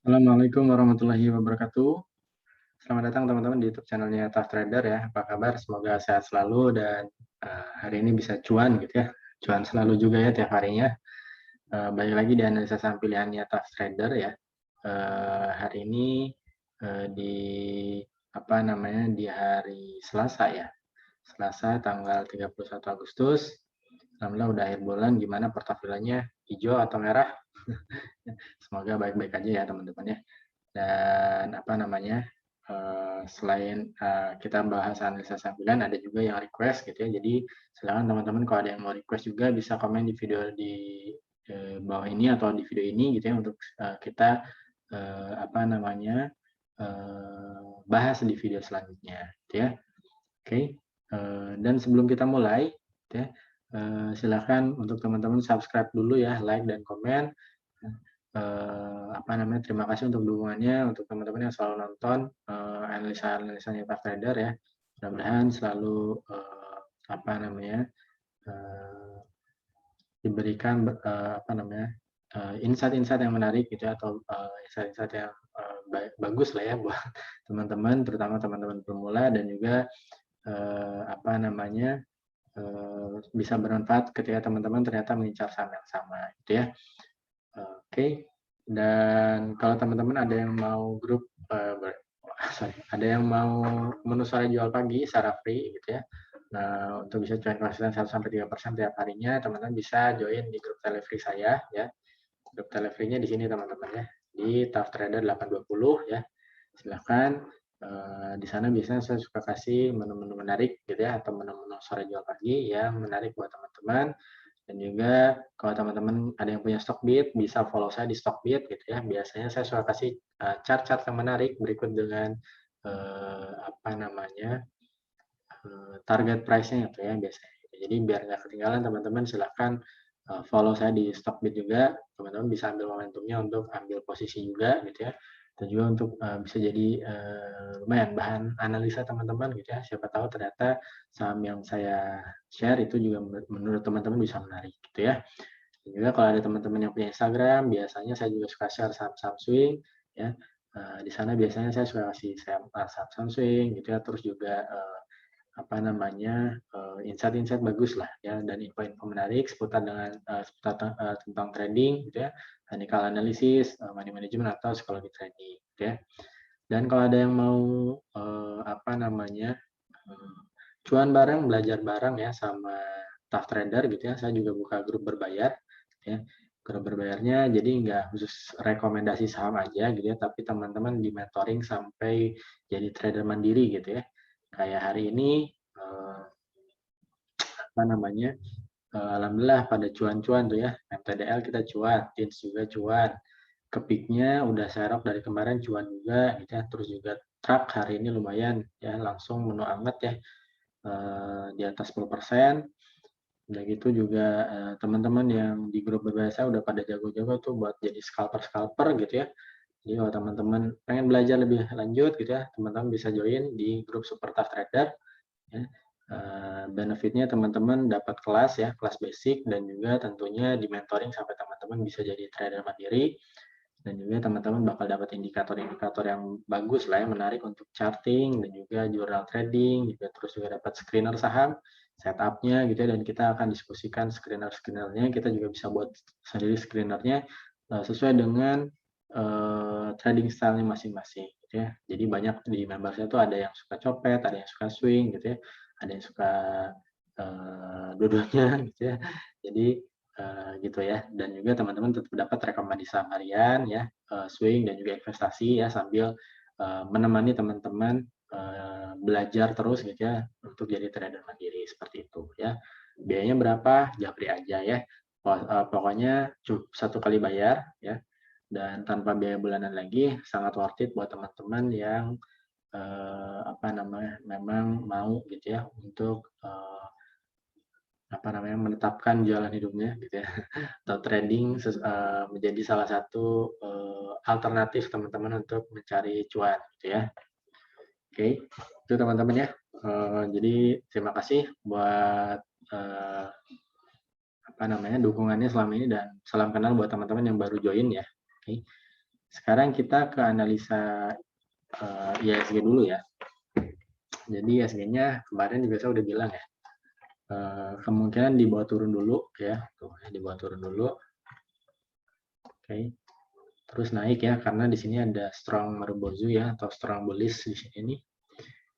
Assalamualaikum warahmatullahi wabarakatuh. Selamat datang teman-teman di YouTube channelnya Tough Trader ya. Apa kabar? Semoga sehat selalu dan hari ini bisa cuan gitu ya. Cuan selalu juga ya tiap harinya. Balik lagi di analisa saham pilihannya Tough Trader ya. Hari ini di apa namanya di hari Selasa ya. Selasa tanggal 31 Agustus. Alhamdulillah udah akhir bulan. Gimana portofolionya? Hijau atau merah? Semoga baik-baik aja ya teman-teman ya. Dan apa namanya, selain kita bahas analisa saham pilihan, ada juga yang request gitu ya. Jadi silakan teman-teman kalau ada yang mau request juga bisa komen di video di bawah ini atau di video ini gitu ya untuk kita apa namanya bahas di video selanjutnya, gitu ya. Oke. Dan sebelum kita mulai, gitu ya, silakan untuk teman-teman subscribe dulu ya, like dan komen. Apa namanya, terima kasih untuk dukungannya, untuk teman-teman yang selalu nonton analisa-analisanya Pak Trader ya. Mudah-mudahan selalu apa namanya diberikan apa namanya insight-insight yang menarik gitu ya, atau insight-insight yang bagus lah ya buat teman-teman, terutama teman-teman pemula dan juga apa namanya bisa bermanfaat ketika teman-teman ternyata mengincar saham yang sama gitu ya. Oke. Dan kalau teman-teman ada yang mau grup ada yang mau menu sore jual pagi secara free gitu ya. Nah, untuk bisa join konsisten 1-3% tiap harinya, teman-teman bisa join di grup telefree saya ya. Grup telefree-nya di sini teman-teman ya, di Tough Trader 820 ya. Silahkan di sana biasanya saya suka kasih menu-menu menarik gitu ya, atau menu-menu sore jual pagi yang menarik buat teman-teman. Dan juga kalau teman-teman ada yang punya Stockbit, bisa follow saya di Stockbit gitu ya. Biasanya saya suka kasih chart-chart yang menarik berikut dengan apa namanya target price-nya itu ya biasanya. Jadi biar nggak ketinggalan teman-teman silahkan follow saya di Stockbit juga. Teman-teman bisa ambil momentumnya untuk ambil posisi juga gitu ya. Dan juga untuk bisa jadi lumayan bahan analisa teman-teman gitu ya. Siapa tahu ternyata saham yang saya share itu juga menurut teman-teman bisa menarik gitu ya. Dan juga kalau ada teman-teman yang punya Instagram, biasanya saya juga suka share saham-saham swing ya. Di sana biasanya saya suka kasih saham-saham swing gitu ya. Terus juga apa namanya insight-insight bagus lah ya, dan info-info menarik seputar tentang trading gitu ya, technical analysis, money management atau psikologi trading gitu ya. Dan kalau ada yang mau apa namanya cuan bareng, belajar bareng ya sama Tough Trader gitu ya, saya juga buka grup berbayar ya. Grup berbayarnya jadi nggak khusus rekomendasi saham aja gitu ya, tapi teman-teman di mentoring sampai jadi trader mandiri gitu ya. Kayak hari ini apa namanya alhamdulillah pada cuan-cuan tuh ya, MTDL kita cuan, TINS juga cuan, kepiknya udah serok dari kemarin cuan juga gitu ya, terus juga truck hari ini lumayan ya, langsung menu anget ya di atas 10%. Udah gitu juga teman-teman yang di grup berbayar saya udah pada jago-jago tuh buat jadi scalper-scalper gitu ya. Jadi kalau teman-teman pengen belajar lebih lanjut gitu ya, teman-teman bisa join di grup Super Tough Trader ya. Benefitnya teman-teman dapat kelas ya, kelas basic, dan juga tentunya di mentoring sampai teman-teman bisa jadi trader mandiri, dan juga teman-teman bakal dapat indikator-indikator yang bagus lah ya, menarik untuk charting dan juga journal trading, juga terus juga dapat screener saham, setupnya gitu ya, dan kita akan diskusikan screener-screenernya, kita juga bisa buat sendiri screenernya sesuai dengan trading style-nya masing-masing gitu ya. Jadi banyak di membership itu ada yang suka copet, ada yang suka swing gitu ya, ada yang suka dua-duanya gitu ya. Jadi gitu ya. Dan juga teman-teman tetap dapat rekomendasi saham harian ya, swing dan juga investasi ya, sambil menemani teman-teman belajar terus gitu ya untuk jadi trader mandiri seperti itu ya. Biayanya berapa? Japri aja ya. Pokoknya cukup satu kali bayar ya, dan tanpa biaya bulanan lagi, sangat worth it buat teman-teman yang apa namanya memang mau gitu ya untuk apa namanya menetapkan jalan hidupnya gitu ya, atau trading menjadi salah satu alternatif teman-teman untuk mencari cuan gitu ya. Oke, itu teman-teman ya. Jadi terima kasih buat apa namanya dukungannya selama ini, dan salam kenal buat teman-teman yang baru join ya. Oke. Sekarang kita ke analisa IHSG dulu ya. Jadi IHSG-nya kemarin juga saya udah bilang ya, kemungkinan dibawa turun dulu ya, tuh dibawa turun dulu. Oke. Terus naik ya, karena di sini ada strong Marubozu ya, atau strong bullish di sini nih.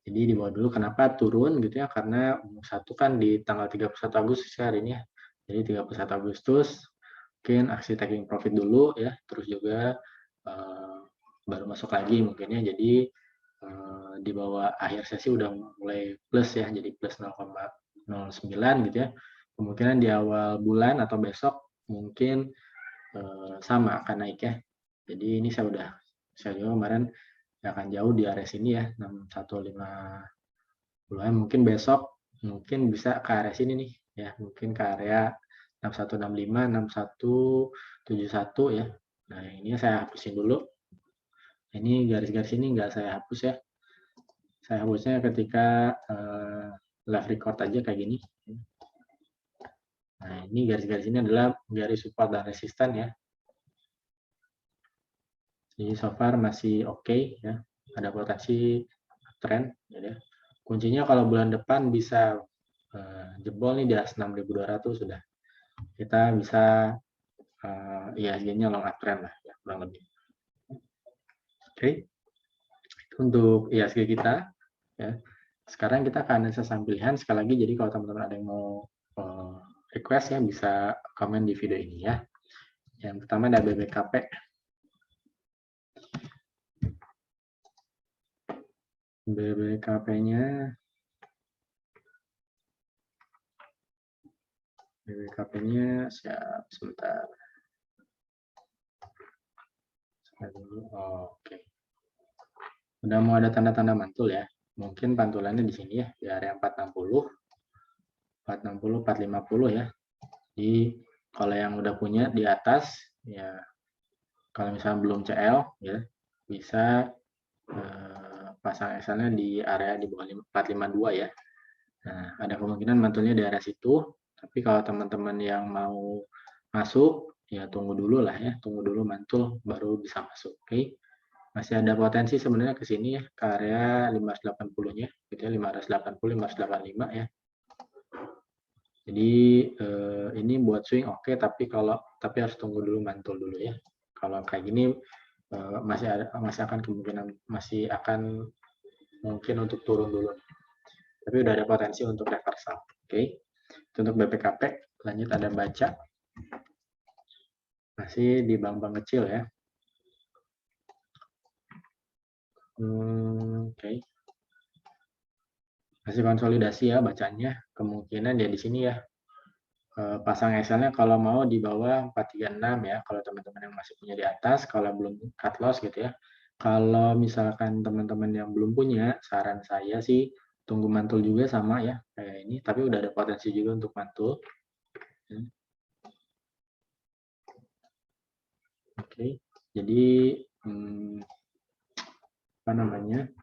Jadi dibawa dulu. Kenapa turun gitu ya? Karena satu kan di tanggal 31 Agustus hari ini ya. Jadi 31 Agustus mungkin aksi taking profit dulu ya, terus juga baru masuk lagi mungkin ya. Jadi di bawah akhir sesi udah mulai plus ya, jadi plus 0,09 gitu ya. Kemungkinan di awal bulan atau besok mungkin sama akan naik ya. Jadi ini saya juga kemarin akan jauh di area sini ya, 6150-an. Mungkin besok mungkin bisa ke area sini nih ya, mungkin ke area 6165, 6171 ya. Nah, ini saya hapusin dulu. Ini garis-garis ini nggak saya hapus ya. Saya hapusnya ketika live record aja kayak gini. Nah, ini garis-garis ini adalah garis support dan resisten ya. Jadi so far masih oke ya, ada potensi tren. Ya. Kuncinya kalau bulan depan bisa jebol nih di atas 6.200 sudah. Kita bisa IHSG-nya long uptrend lah ya, kurang lebih. Oke. Untuk IHSG kita ya. Sekarang kita akan analisa saham pilihan sekali lagi. Jadi kalau teman-teman ada yang mau request ya bisa komen di video ini ya. Yang pertama ada BBKP. BBKP-nya siap sebentar. Oke. Udah mau ada tanda-tanda mantul ya. Mungkin pantulannya di sini ya, di area 460, 450 ya. Jadi kalau yang udah punya di atas ya, kalau misalnya belum CL ya, bisa pasang XL-nya di area di bawah 452 ya. Nah, ada kemungkinan mantulnya di area situ. Tapi kalau teman-teman yang mau masuk, ya tunggu dulu lah ya, tunggu dulu mantul baru bisa masuk. Oke. Masih ada potensi sebenarnya ke sini ya, ke area 580-nya, gitu ya, 580, 585 ya. Jadi ini buat swing oke, tapi harus tunggu dulu mantul dulu ya. Kalau kayak gini masih akan kemungkinan mungkin untuk turun dulu. Tapi udah ada potensi untuk reversal. Oke. Untuk BPKP lanjut ada baca. Masih di bank-bank kecil ya. Oke. Masih konsolidasi ya bacanya. Kemungkinan ya di sini ya. Pasang XL-nya kalau mau di bawah 436 ya, kalau teman-teman yang masih punya di atas, kalau belum cut loss gitu ya. Kalau misalkan teman-teman yang belum punya, saran saya sih tunggu mantul juga sama ya, kayak ini, tapi udah ada potensi juga untuk mantul. Oke, jadi apa namanya,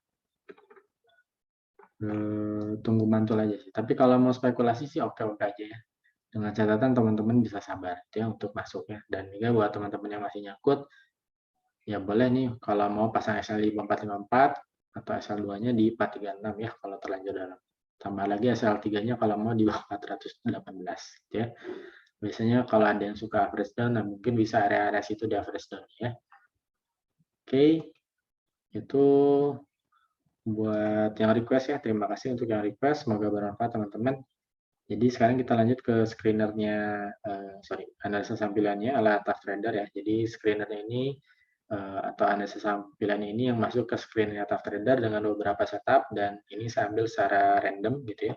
tunggu mantul aja sih. Tapi kalau mau spekulasi sih oke-oke aja ya. Dengan catatan teman-teman bisa sabar ya untuk masuknya. Dan juga buat teman-teman yang masih nyangkut, ya boleh nih kalau mau pasang SL di 454 atau SL2-nya di 436 ya kalau terlanjur dalam. Tambah lagi SL3-nya kalau mau di bawah 418 gitu ya. Biasanya kalau ada yang suka average down, nah mungkin bisa area-area situ di average down ya. Oke, itu buat yang request ya. Terima kasih untuk yang request. Semoga bermanfaat teman-teman. Jadi sekarang kita lanjut ke screenernya, analisa sampilannya ala Tough Trader ya. Jadi screenernya ini atau analisa sampilan ini yang masuk ke screenernya Tough Trader dengan beberapa setup, dan ini saya ambil secara random gitu ya.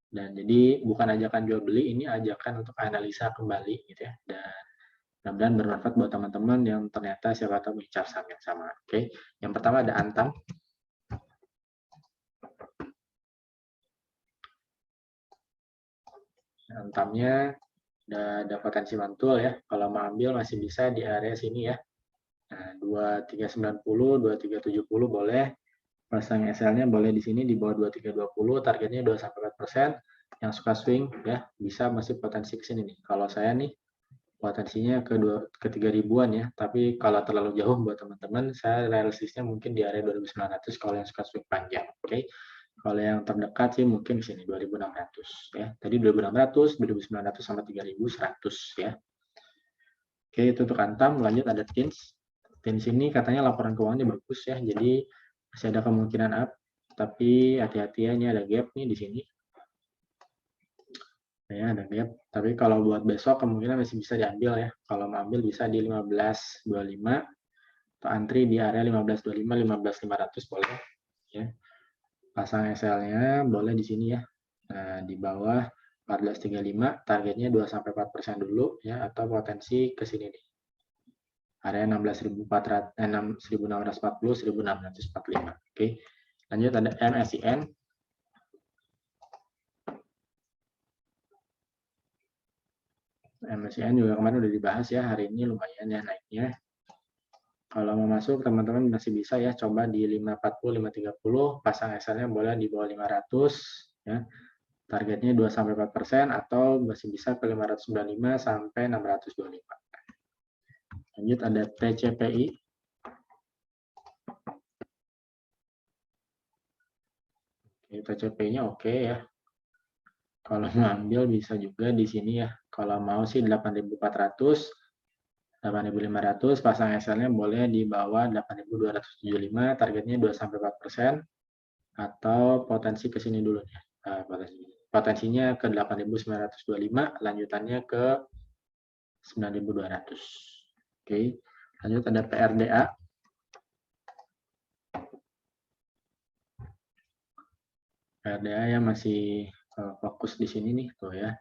Dan jadi bukan ajakan jual beli, ini ajakan untuk analisa kembali gitu ya. Dan mudah-mudahan bermanfaat buat teman-teman yang ternyata siapa tahu punya saham yang sama. Oke. Yang pertama ada Antam. Antamnya ada potensi mantul ya. Kalau mau ambil masih bisa di area sini ya. Nah, 2390, 2370 boleh. Pasang SL-nya boleh di sini di bawah 2320, targetnya 2-4%. Yang suka swing ya bisa masih potensi ke sini nih. Kalau saya nih potensinya ke 3.000-an ya. Tapi kalau terlalu jauh buat teman-teman, saya realistisnya mungkin di area 2.900 kalau yang suka swing panjang. Oke. Kalau yang terdekat sih mungkin di sini 2.600 ya. Tadi 2.600, 2.900 sama 3.100 ya. Oke, itu untuk Antam. Lanjut ada TINS. TINS ini katanya laporan keuangannya bagus ya. Jadi masih ada kemungkinan up, tapi hati-hati ya, ini ada gap nih di sini. Ya, ada gap. Tapi kalau buat besok kemungkinan masih bisa diambil ya. Kalau mau ambil bisa di 15.25 atau antri di area 15.25, 15.500 boleh ya. Pasang SL-nya boleh di sini ya. Nah, di bawah 14.35 targetnya 2-4% dulu ya, atau potensi ke sini nih. Area 16.640, 1645. Oke. Lanjut ada MSIN. MSIN juga kemarin udah dibahas ya, hari ini lumayan ya naiknya. Kalau mau masuk teman-teman masih bisa ya, coba di 540, 530, pasang SL-nya boleh di bawah 500 ya. Targetnya 2-4% atau masih bisa ke 595 sampai 625. Lanjut ada TCPI. TCPI-nya oke ya. Kalau mau ambil bisa juga di sini ya. Kalau mau sih 8.400, 8.500, pasang SL-nya boleh di bawah 8.275, targetnya 2-4% atau potensi ke sini dulu ya. Potensinya ke 8.925, lanjutannya ke 9.200. Oke, lanjut ada PRDA. PRDA yang masih fokus di sini nih tuh ya.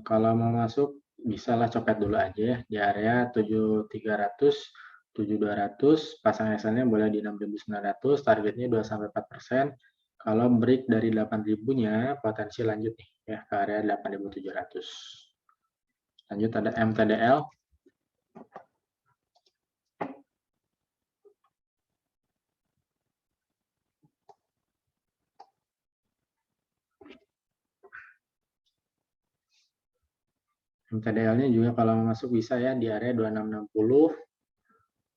Kalau mau masuk bisa lah copet dulu aja ya di area 7.300, 7.200, pasang SL-nya boleh di 6.900, targetnya 2-4%. Kalau break dari 8.000-nya potensi lanjut nih ya ke area 8.700. Lanjut ada MTDL. MTDL-nya juga kalau mau masuk bisa ya di area 2660,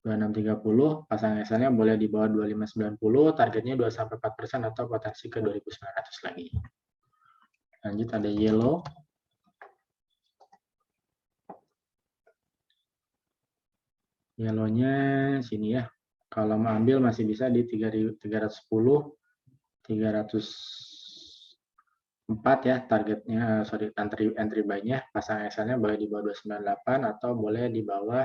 2630, pasang SL-nya boleh di bawah 2590, targetnya 2-4% atau potensi ke 2.900 lagi. Lanjut ada Yellow. Yellow-nya sini ya. Kalau mau ambil masih bisa di 310, 304 ya targetnya, sorry, entry buy-nya. Pasang SL-nya boleh di bawah 298 atau boleh di bawah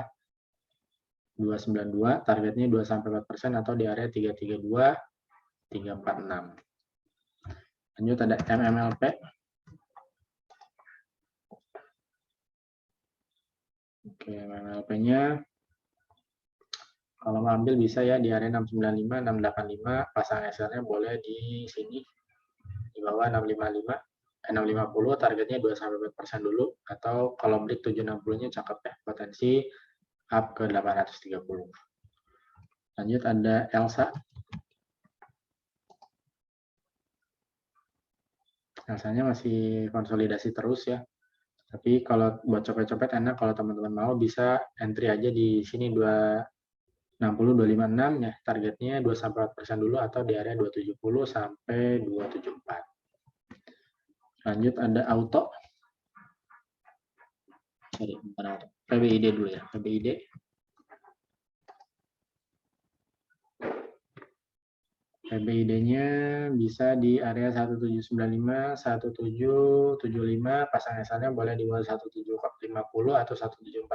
292, targetnya 2-4% atau di area 332, 346. Lanjut ada MMLP. Oke, MMLP-nya kalau mau ambil bisa ya di area 695, 685, pasang SL-nya boleh di sini di bawah 655, 650, targetnya 2-4% dulu, atau kalau break 760-nya cakep ya, potensi up ke 830. Lanjut ada Elsa. Elsanya masih konsolidasi terus ya. Tapi kalau buat copet-copet enak, kalau teman-teman mau bisa entry aja di sini 260, 256 ya. Targetnya 2-4% dulu atau di area 270 sampai 274. Lanjut ada auto. Sorry, bukan auto. PBID dulu ya. PBID. PBID-nya bisa di area 1795, 1775, pasang SL-nya boleh di bawah 1750 atau 1740,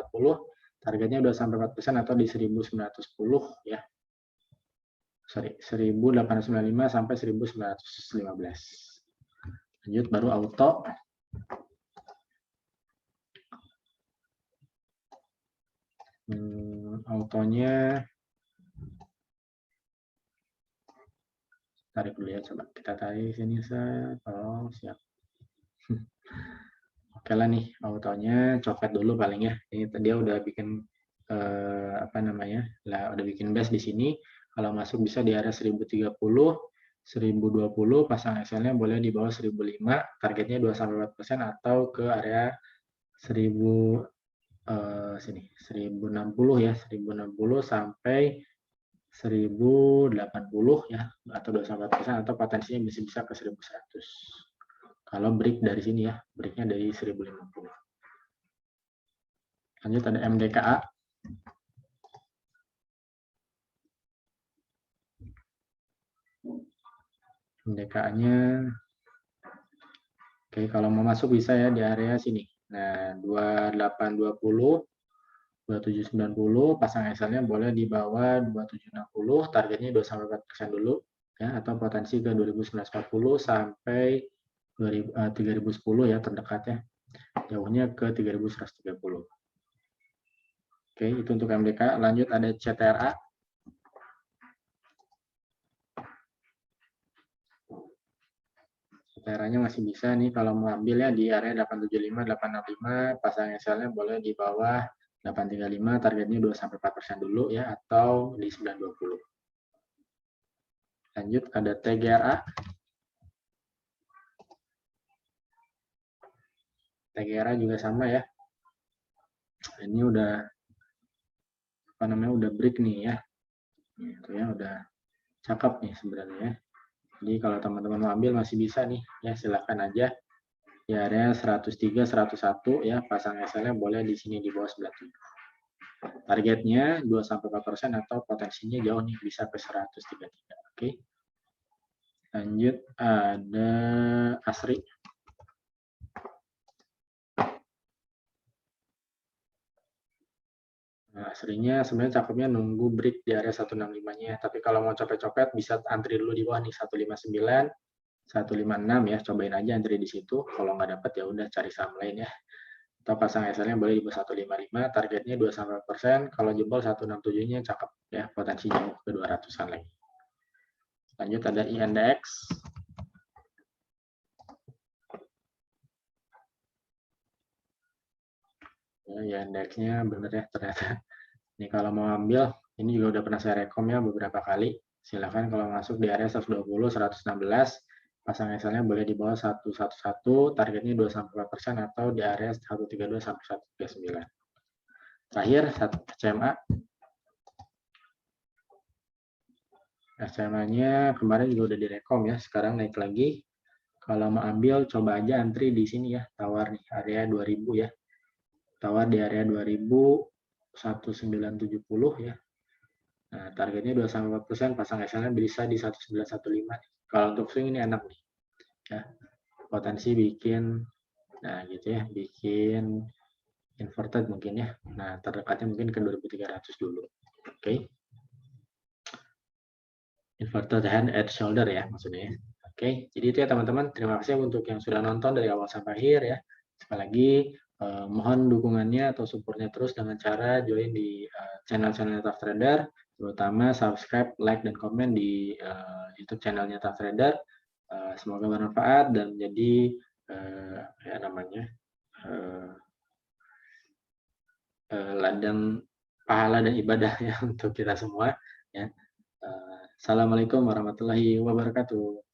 targetnya 2-4% atau di 1910 ya. Sorry, 1895 sampai 1915. Lanjut baru auto. Autonya tarik dulu ya, coba kita tarik sini saya. Oh, siap. Oke lah nih, autonya copet dulu paling ya. Ini dia udah bikin apa namanya? Lah udah bikin base di sini. Kalau masuk bisa di area 1030, 1020, pasang SL-nya boleh di bawah 1005, targetnya 2-4% atau ke area sini 1060 ya, 1060 sampai 1080 ya, atau 24% atau potensinya bisa ke 1100. Kalau break dari sini ya, breaknya dari 1050. Lanjut ada MDKA. MDKA-nya, oke, kalau mau masuk bisa ya di area sini. Nah, 2820, 2790, pasang SL-nya boleh di bawah 2760, targetnya 2-4% dulu, ya, atau potensi ke 2940 sampai 3010 ya terdekatnya, jauhnya ke 3130. Oke, itu untuk MDK. Lanjut ada CTRA. CTRA-nya masih bisa nih kalau mau ambil ya di area 875, 865, pasang SL-nya boleh di bawah 835, targetnya 2-4% dulu ya, atau di 920. Lanjut ada TGRA. TGRA juga sama ya. Ini udah udah break nih ya. Itu ya udah cakep nih sebenarnya. Jadi kalau teman-teman mau ambil masih bisa nih ya, silahkan aja. Di area 103, 101 ya, pasang SL-nya boleh di sini di bawah 97. Targetnya 2-4% atau potensinya jauh nih, bisa ke 133. Oke. Lanjut ada ASRI. Nah, aslinya sebenarnya cakepnya nunggu break di area 165-nya. Tapi kalau mau copet-copet bisa antri dulu di bawah nih 159, 156 ya. Cobain aja antri di situ. Kalau nggak dapat ya udah cari saham lain ya. Atau pasang SL-nya boleh di bawah 155, targetnya 2-4%. Kalau jebol 167-nya cakep ya, potensi jauh ke 200-an lagi. Lanjut ada INDX. Ya, indeksnya bener ya ternyata. Ini kalau mau ambil, ini juga udah pernah saya rekom ya beberapa kali. Silakan kalau masuk di area 120, 116, pasang SL-nya boleh di bawah 111, targetnya 2-4% atau di area 132 sampai 139. Terakhir, CMA. SMA-nya kemarin juga udah direkom ya, sekarang naik lagi. Kalau mau ambil, coba aja antri di sini ya, tawar nih, area 2000 ya. Tawar di area 2000, 1970 ya. Nah, targetnya 2-4%, pasang SL-nya bisa di 1915. Kalau untuk swing ini enak nih. Ya, potensi bikin, nah gitu ya, bikin inverted mungkin ya. Nah, terdekatnya mungkin ke 2300 dulu. Oke. Inverted hand at shoulder ya maksudnya. Oke, jadi itu ya teman-teman. Terima kasih untuk yang sudah nonton dari awal sampai akhir ya. Sekali lagi, mohon dukungannya atau supportnya terus dengan cara join di channel-channel Tough Trader, terutama subscribe, like, dan komen di YouTube channelnya Tough Trader. Semoga bermanfaat dan menjadi ladang pahala dan ibadah ya untuk kita semua. Ya. Assalamualaikum warahmatullahi wabarakatuh.